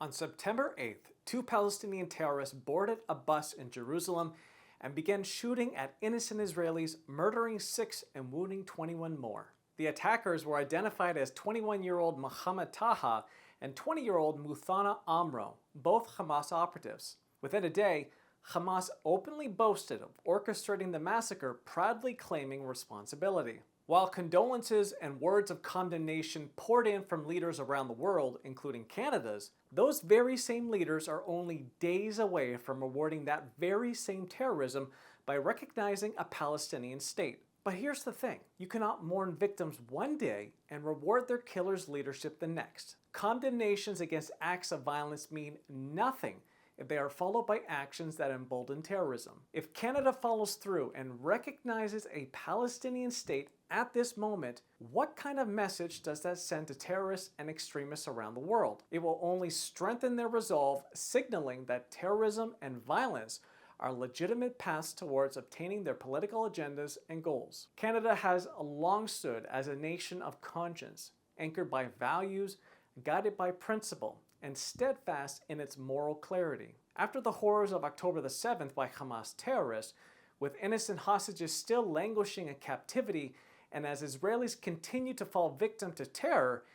On September 8th, two Palestinian terrorists boarded a bus in Jerusalem and began shooting at innocent Israelis, murdering 6 and wounding 21 more. The attackers were identified as 21-year-old Mohammed Taha and 20-year-old Muthana Amro, both Hamas operatives. Within a day, Hamas openly boasted of orchestrating the massacre, proudly claiming responsibility. While condolences and words of condemnation poured in from leaders around the world, including Canada's, those very same leaders are only days away from rewarding that very same terrorism by recognizing a Palestinian state. But here's the thing, you cannot mourn victims one day and reward their killer's leadership the next. Condemnations against acts of violence mean nothing if they are followed by actions that embolden terrorism. If Canada follows through and recognizes a Palestinian state at this moment, what kind of message does that send to terrorists and extremists around the world? It will only strengthen their resolve, signaling that terrorism and violence are legitimate paths towards obtaining their political agendas and goals. Canada has long stood as a nation of conscience, anchored by values, guided by principle, and steadfast in its moral clarity. After the horrors of October the 7th by Hamas terrorists, with innocent hostages still languishing in captivity, and as Israelis continue to fall victim to terror,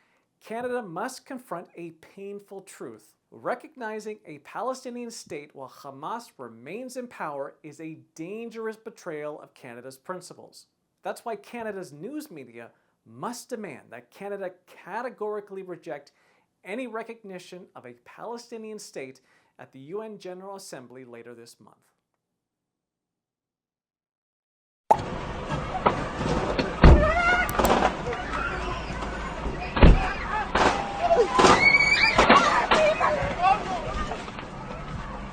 Canada must confront a painful truth. Recognizing a Palestinian state while Hamas remains in power is a dangerous betrayal of Canada's principles. That's why Canada's news media must demand that Canada categorically reject any recognition of a Palestinian state at the UN General Assembly later this month.